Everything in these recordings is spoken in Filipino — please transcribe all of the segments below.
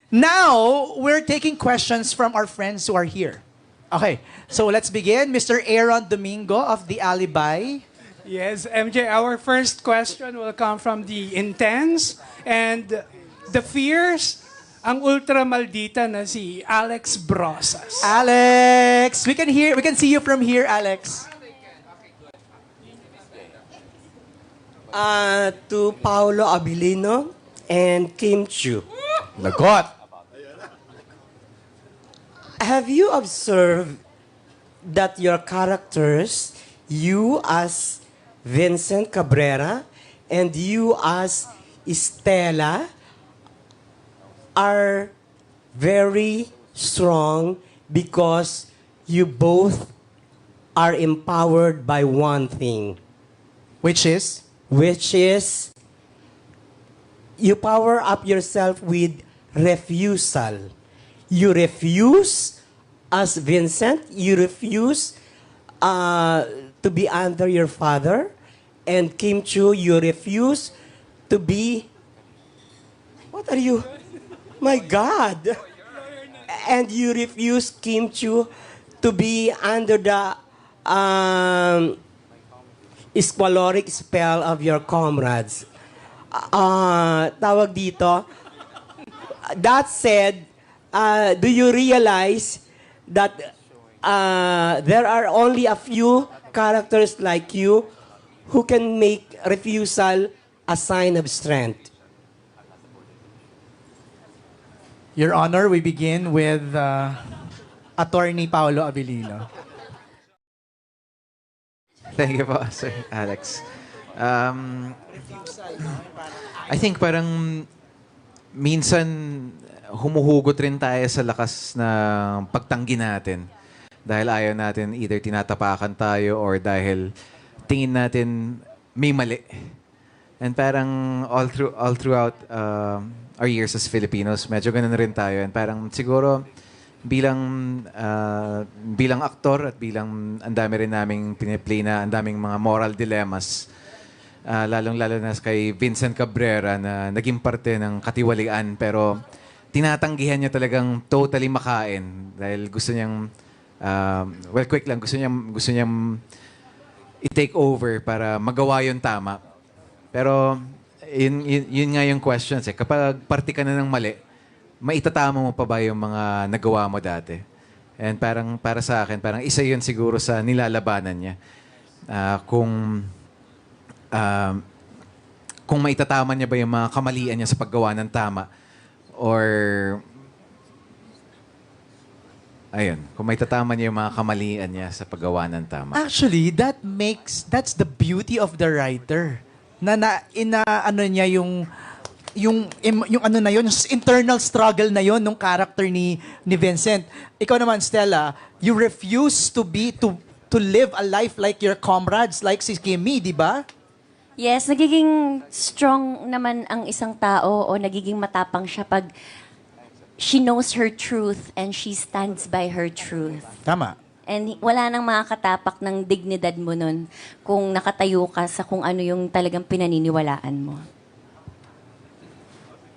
Now, we're taking questions from our friends who are here. Okay, so let's begin. Mr. Aaron Domingo of The Alibi. Yes, MJ, our first question will come from the intense and the fierce, ang ultra maldita na si Alex Brosas. Alex, we can see you from here, Alex. To Paolo Abilino and Kim Chu. Lagot. Have you observed that your characters, you as Vincent Cabrera and you as Estela, are very strong because you both are empowered by one thing, Which is? which is you power up yourself with refusal. You refuse, as Vincent, you refuse to be under your father. And Kim Chu, you refuse to be... What are you? My God! And you refuse, Kim Chu, to be under the squaloric spell of your comrades. Tawag dito. That said, do you realize that there are only a few characters like you who can make refusal a sign of strength? Your Honor, we begin with Attorney Paolo Abilino. Thank you po, Sir Alex. I think parang minsan humuhugot rin tayo sa lakas ng pagtanggi natin. Dahil ayaw natin, either tinatapakan tayo or dahil tingin natin may mali. And parang all throughout our years as Filipinos, medyo ganun rin tayo. And parang siguro bilang aktor at bilang ang dami rin naming piniplay na ang daming mga moral dilemmas, lalong-lalo na kay Vincent Cabrera na naging parte ng katiwalian pero tinatanggihan niya talagang totally makain dahil gusto niyang quick lang, gusto niyang i-take over para magawa yung tama. Pero yun nga yung questions eh. Kapag party ka na ng mali, maitatama mo pa ba yung mga nagawa mo dati? And parang para sa akin, parang isa yun siguro sa nilalabanan niya. Kung maitatama niya ba yung mga kamalian niya sa paggawa ng tama or ayun, kung maitatama niya yung mga kamalian niya sa paggawa ng tama. Actually, that's the beauty of the writer. Ano niya yung ano na yun, yung internal struggle na yun nung character ni Vincent. Ikaw naman, Stella, you refuse to live a life like your comrades, like si Kimmy, di ba? Yes, nagiging strong naman ang isang tao o nagiging matapang siya pag she knows her truth and she stands by her truth. Tama. And wala nang makakatapak ng dignidad mo nun kung nakatayo ka sa kung ano yung talagang pinaniniwalaan mo.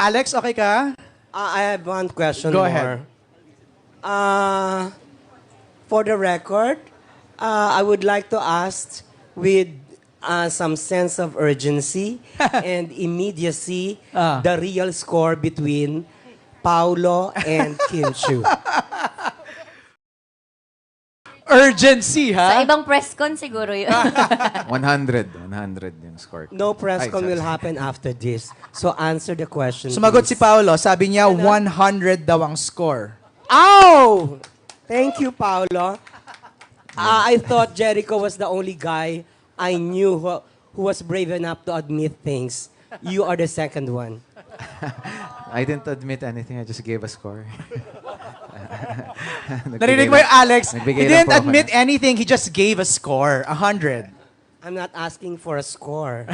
Alex, okay ka? I have one question Go more. ahead. For the record, I would like to ask with some sense of urgency and immediacy the real score between Paolo and Kim Chu. Urgency, Sa ha? ibang press con siguro yun. 100 yung score. No press Ay, con sorry. will happen after this. So answer the question. Sumagot si please. Paolo, sabi niya 100 daw ang score. Ow! Thank you, Paolo. I thought Jericho was the only guy I knew who was brave enough to admit things. You are the second one. I didn't admit anything. I just gave a score. Narinig mo yung Alex? He Nagbigay lang didn't po ako admit anything, he just gave a score, 100. I'm not asking for a score.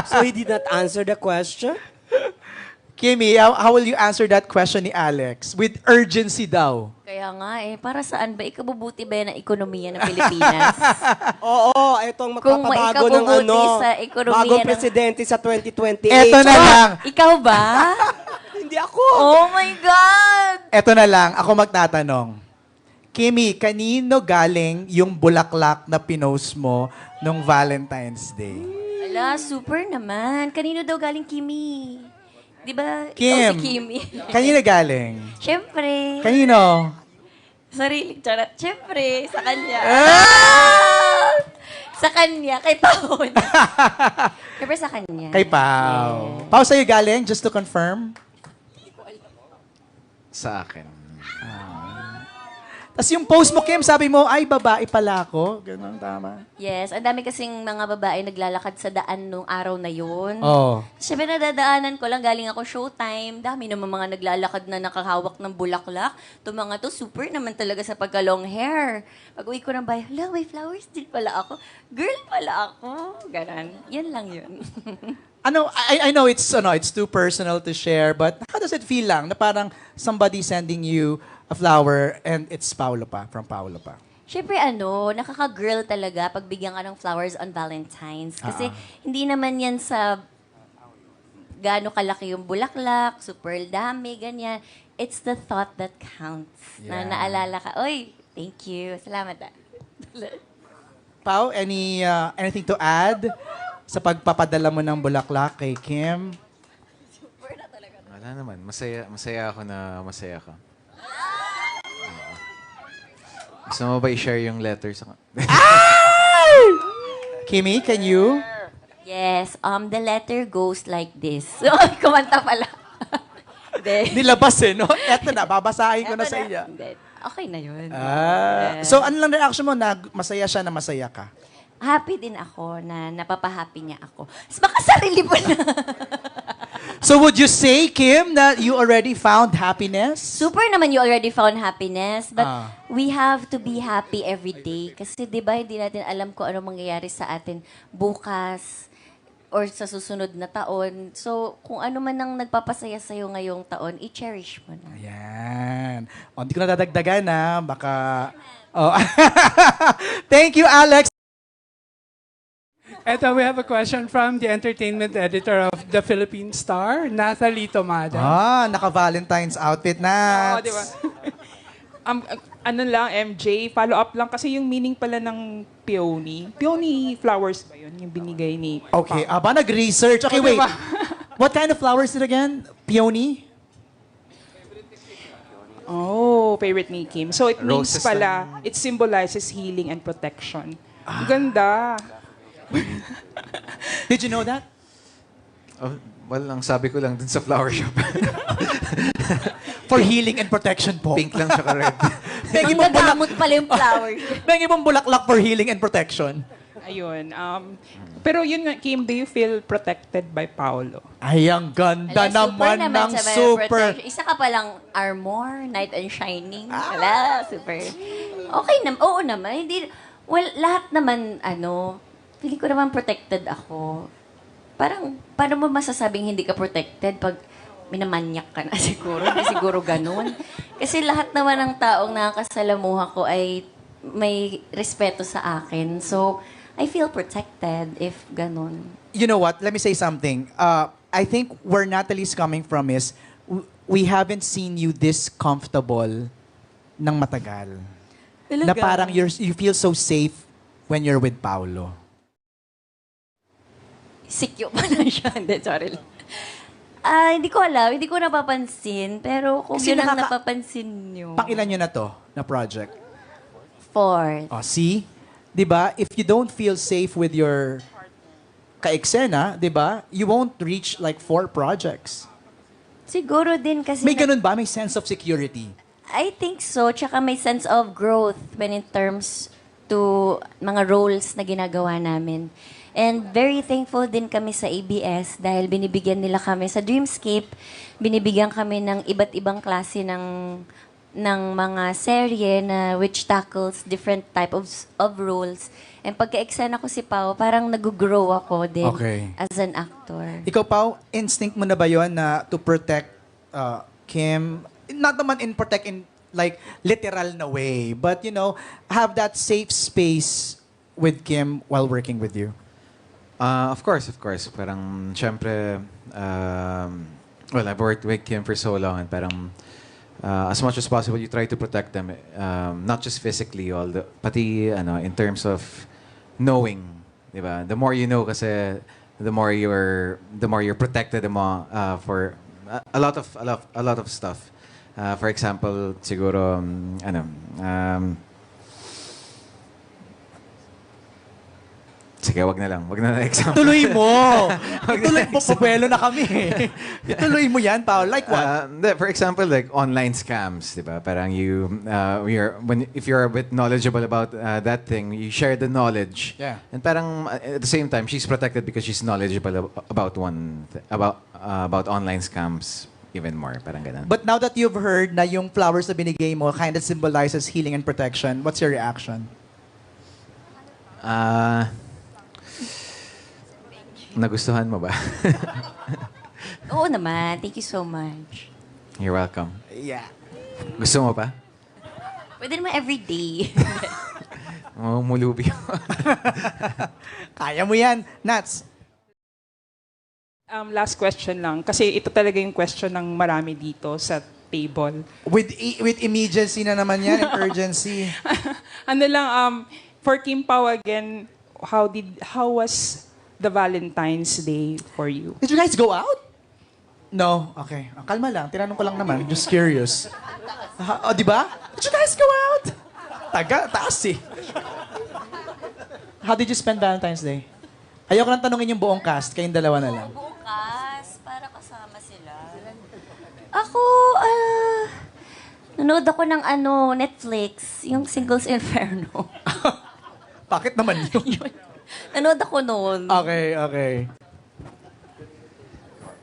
So he did not answer the question? Kimmy, how will you answer that question ni Alex? With urgency daw. Kaya nga para saan ba? Ikabubuti ba yan ang ekonomiya ng Pilipinas? Oo, itong Kung magpapabago ng maikabubuti sa ekonomiya bagong ng- presidente sa 2028. Eto na lang. Ikaw ba? Hindi hindi ako. Oh my God! Eto na lang, ako magtatanong. Kimi, kanino galing yung bulaklak na pinost mo nung Valentine's Day? Ala, super naman. Kanino daw galing Kimi? Di ba? Ikaw Kim. si Kimi. Kanino galing? Siyempre. Kanino? Sarili, charot. Siyempre, sa kanya. Ah! Sa kanya, kay Paon. Siyempre sa kanya. Kay Pao. Pao, sa'yo galing? Just to confirm. Sa akin. Tapos yung post mo, Kim, sabi mo, ay, babae pala ako. Ganun, tama. Yes, ang dami kasing mga babae naglalakad sa daan nung araw na yun. Oh. Siyempre nadadaanan ko lang, galing ako showtime. Dami naman mga naglalakad na nakahawak ng bulaklak. Itong mga to, super naman talaga sa pagka-long hair. Pag uwi ko ng bahay, hala, may flowers din pala ako. Girl pala ako. Ganon. Yan lang yun. I know it's too personal to share, but how does it feel lang na parang somebody sending you a flower and it's Paolo pa, from Paolo pa? Siyempre nakaka-girl talaga pag bigyan ka ng flowers on Valentine's. Kasi hindi naman yan sa gaano kalaki yung bulaklak, super dami, ganyan. It's the thought that counts. Na Yeah. naalala ka, oy, thank you, salamat ah. Pao, anything to add sa pagpapadala mo ng bulaklak kay Kim? Wala naman. Masaya ako na masaya ka. Gusto mo ba i-share yung letter sa... Kimi, can you? Yes, the letter goes like this. Kumanta pala. Hindi. Nilabas no? Eto na, babasahin ko na Eto sa iya. Hindi. Okay na yun. So, ano lang reaction mo na masaya siya na masaya ka? Happy din ako na napapahappy niya ako. Baka sarili mo na. So, would you say, Kim, that you already found happiness? Super naman you already found happiness, but Ah. we have to be happy every day. Kasi di ba hindi natin alam kung ano mangyayari sa atin bukas or sa susunod na taon. So, kung ano man ang nagpapasaya sa'yo ngayong taon, i-cherish mo na. Ayan. O, hindi ko na dadagdagan, ha? Baka... Oh. Thank you, Alex. Eto, we have a question from the entertainment editor of The Philippine Star, Nathalie Tomada. Naka-Valentine's outfit na. Oo, di ba? Ano lang, MJ, follow up lang kasi yung meaning pala ng peony. Peony flowers ba yun? Yung binigay ni Okay, nag-research. Okay, Oh, wait. diba? What kind of flowers is it again? Peony? Oh, favorite ni Kim. So it means Roses pala, it symbolizes healing and protection. Ang ganda. Did you know that? Oh, well, ang sabi ko lang dun sa flower shop. For healing and protection po. Pink lang tsaka red. Pengi Ang mong gagamot pala yung flowers. Pengi mong bulaklak for healing and protection. Ayun. Pero yun nga, Kim, do you feel protected by Paolo? Ay, ang ganda naman ng sa may super. protection. Isa ka palang armor, knight and shining. Wala, super. Okay naman. Oo naman. Hindi, well, lahat naman, feeling ko naman protected ako. Parang, paano mo masasabing hindi ka protected pag minamanyak ka na siguro? Hindi siguro ganun. Kasi lahat naman ng taong nakakasalamuha ko ay may respeto sa akin. So, I feel protected if ganun. You know what? Let me say something. I think where Natalie's coming from is we haven't seen you this comfortable ng matagal. Na parang you feel so safe when you're with Paolo. Sikyo pa na siya. Hindi, sorry lang. Hindi ko alam. Hindi ko napapansin. Pero kung Kasi yun ang nakaka- napapansin nyo. Pakilan nyo na to, na project? Fourth. Oh, see? 'Di ba? If you don't feel safe with your ka-eksena, 'di ba? You won't reach like 4 projects. Siguro din kasi... May ganun ba? May sense of security? I think so. Tsaka may sense of growth when in terms to mga roles na ginagawa namin. And very thankful din kami sa ABS dahil binibigyan nila kami sa Dreamscape, binibigyan kami ng iba't ibang klase ng mga serye na which tackles different type of roles. And pagka-eksena ko si Pao, parang nag-grow ako din Okay. as an actor. Ikaw, Pao, instinct mo na ba yon na to protect Kim? Not naman protect in like literal na way, but have that safe space with Kim while working with you? Of course. Parang, syempre, Well, I've worked with Kim for so long and parang as much as possible, you try to protect them, not just physically, pati in terms of knowing, di ba? The more you know kasi the more you're protected for a lot of stuff. For example, siguro sige, wag na example. Tuloy mo! Ituloy mo, papelo na kami. Ituloy mo yan, Paul. Like what? For example, like online scams, di ba? Parang if you're a bit knowledgeable about that thing, you share the knowledge. Yeah. And parang at the same time, she's protected because she's knowledgeable about online scams even more. Parang ganun. But now that you've heard na yung flowers na binigay mo kind of symbolizes healing and protection, what's your reaction? Nagustuhan mo ba? Oo naman. Thank you so much. You're welcome. Yeah. Gusto mo pa? Pwede naman everyday. Mulubi. Kaya mo yan, Nats. Last question lang. Kasi ito talaga yung question ng marami dito sa table. With immediacy na naman yan, and urgency. For Kim Pao again, how was the Valentine's Day for you? Did you guys go out? No? Okay. Kalma lang. Tinanong ko lang naman. Just curious. Di ba? Did you guys go out? Taas eh. How did you spend Valentine's Day? Ayoko nang tanungin yung buong cast. Kayong dalawa na lang. Bukas, para kasama sila. Ako, nanood ako ng Netflix, yung Singles Inferno. Bakit naman yun? Nanood ako noon. Okay.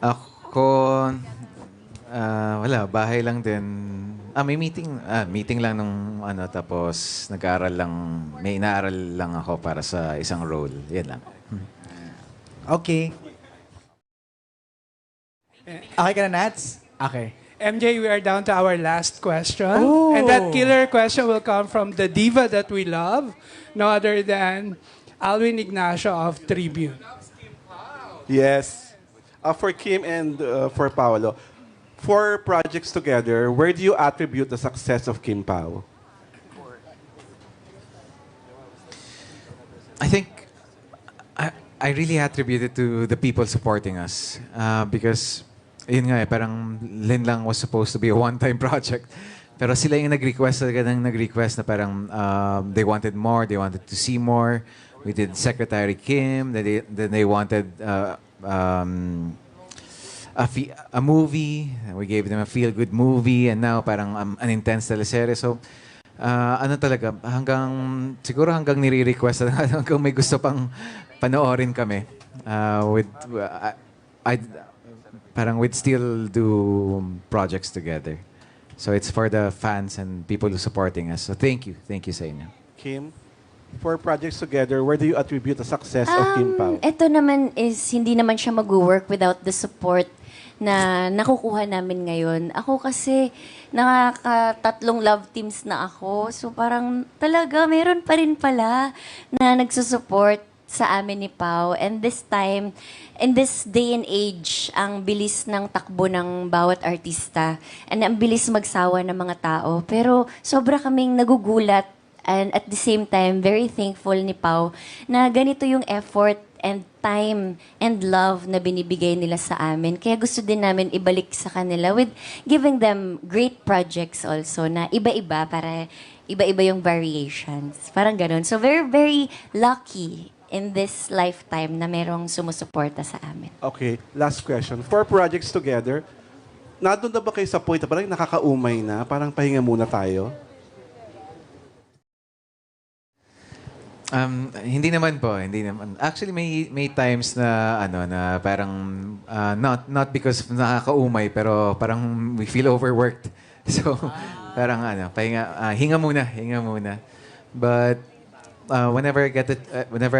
Ako, wala, bahay lang din. May meeting lang nung tapos may inaaral lang ako para sa isang role. Yan lang. Okay. Okay ka na, Nats? Okay. MJ, we are down to our last question. Oh. And that killer question will come from the diva that we love, no other than Alwin Ignacio of Tribune. Yes. For Kim and for Paolo, 4 projects together, where do you attribute the success of Kim Pao? I think I really attribute it to the people supporting us. Because, yun nga parang Lin lang was supposed to be a one-time project. Pero sila yung nag-request na parang they wanted more, they wanted to see more. We did Secretary Kim, then they wanted a movie. We gave them a feel-good movie, and now parang an intense teleserye. So, talaga, siguro hanggang nire-request, hanggang may gusto pang panoorin kami. Parang we'd still do projects together. So it's for the fans and people who supporting us. So thank you sa inyo. Kim, 4 projects together, where do you attribute the success of Kim Pao? Ito naman is, hindi naman siya mag-work without the support na nakukuha namin ngayon. Ako kasi, nakakatatlong love teams na ako. So parang talaga, meron pa rin pala na nagsusupport sa amin ni Pao. And this time, in this day and age, ang bilis ng takbo ng bawat artista. And ang bilis magsawa ng mga tao. Pero sobra kaming nagugulat and at the same time, very thankful ni Pao na ganito yung effort and time and love na binibigay nila sa amin. Kaya gusto din namin ibalik sa kanila with giving them great projects also na iba-iba para iba-iba yung variations. Parang ganun. So very, very lucky in this lifetime na merong sumusuporta sa amin. Okay, last question. 4 projects together, nandun na ba kayo sa point na parang nakakaumay na? Parang pahinga muna tayo? Hindi naman po, hindi naman. Actually may times na na parang not because nakakaumay pero parang we feel overworked. So parang hinga muna. But whenever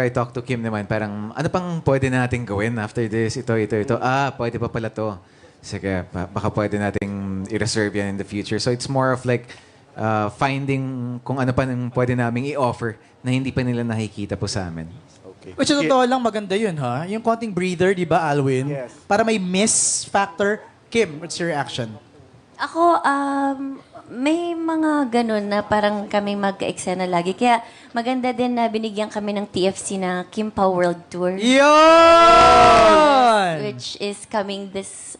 I talk to Kim naman, parang ano pang pwede nating gawin after this, ito. Pwede pa pala to. Sige, baka pwede nating i-reserve yan in the future. So it's more of like finding kung ano pa nang pwede naming i-offer na hindi pa nila nakikita po sa amin. Okay. Which totoo lang maganda yun, ha? Yung konting breather, di ba, Alwin? Yes. Para may miss factor. Kim, what's your reaction? Ako, may mga ganun na parang kami mag-eksena lagi. Kaya maganda din na binigyan kami ng TFC na Kim Pao World Tour. Yun! Which is coming this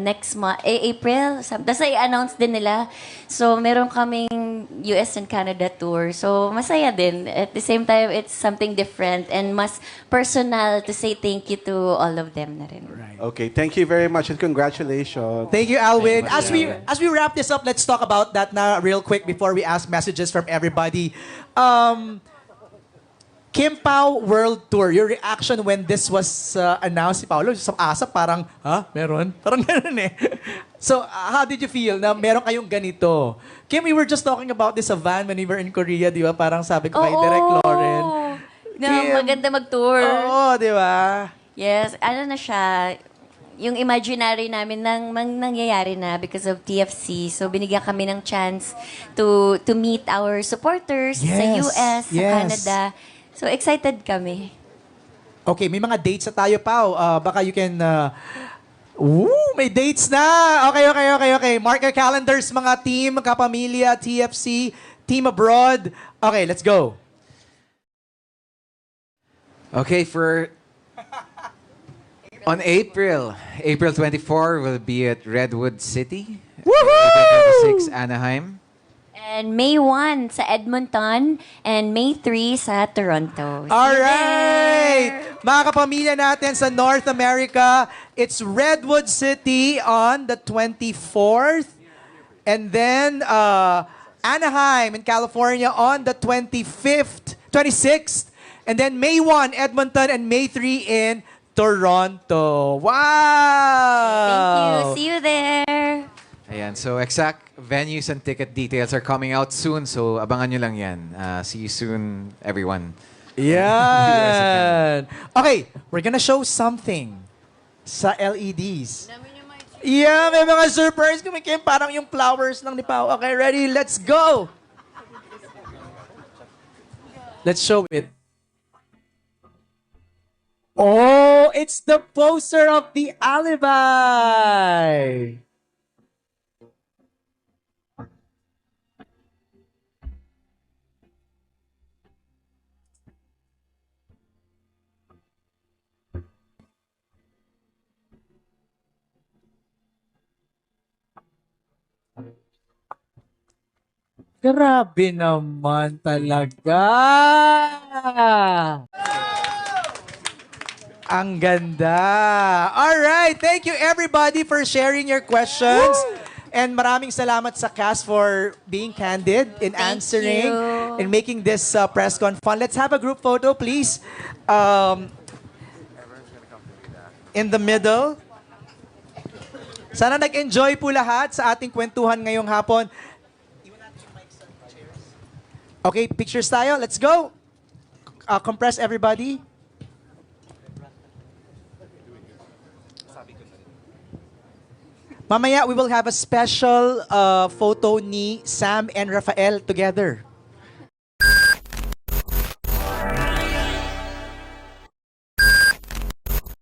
next month, April. Tapos i-announce din nila. So, meron kaming US and Canada tour. So, masaya din. At the same time, it's something different and mas personal to say thank you to all of them na rin. Okay, thank you very much and congratulations. Thank you, Alwin. As we wrap this up, let's talk about that na real quick before we ask messages from everybody. Kim Pao World Tour, your reaction when this was announced, si Paolo, sa asa parang, meron? Parang ganun eh. So, how did you feel na meron kayong ganito? Kim, we were just talking about this sa van when we were in Korea, di ba? Parang sabi ko kay Direk Lauren. Na maganda mag-tour. Oo, di ba? Yes, ano na siya, yung imaginary namin nangyayari na because of TFC. So binigyan kami ng chance to meet our supporters sa Yes, US, sa yes. Canada. So excited kami. Okay, may mga dates na tayo, Pao. Baka you can... may dates na! Okay. Mark your calendars, mga team, kapamilya, TFC, team abroad. Okay, let's go. Okay, on April 24 will be at Redwood City. Woohoo! 6 Anaheim. And May 1 sa Edmonton and May 3 sa Toronto. See you Alright! there. Mga kapamilya natin sa North America, it's Redwood City on the 24th. And then Anaheim in California on the 26th. And then May 1, Edmonton, and May 3 in Toronto. Wow! Thank you. See you there. Ayan, so exact venues and ticket details are coming out soon. So abangan nyo lang yan. See you soon, everyone. Yan. Okay, we're gonna show something sa LEDs. Yeah, may mga surprise kami, Kim. Parang yung flowers lang ni Pao. Okay, ready? Let's go! Let's show it. Oh, it's the poster of the Alibi! Grabe naman talaga. Ang ganda. All right, thank you everybody for sharing your questions. And maraming salamat sa cast for being candid in Thank answering you. and making this press con fun. Let's have a group photo, please. In the middle. Sana nag-enjoy po lahat sa ating kwentuhan ngayong hapon. Okay, pictures tayo. Let's go. Compress everybody. Mamaya, we will have a special photo ni Sam and Rafael together.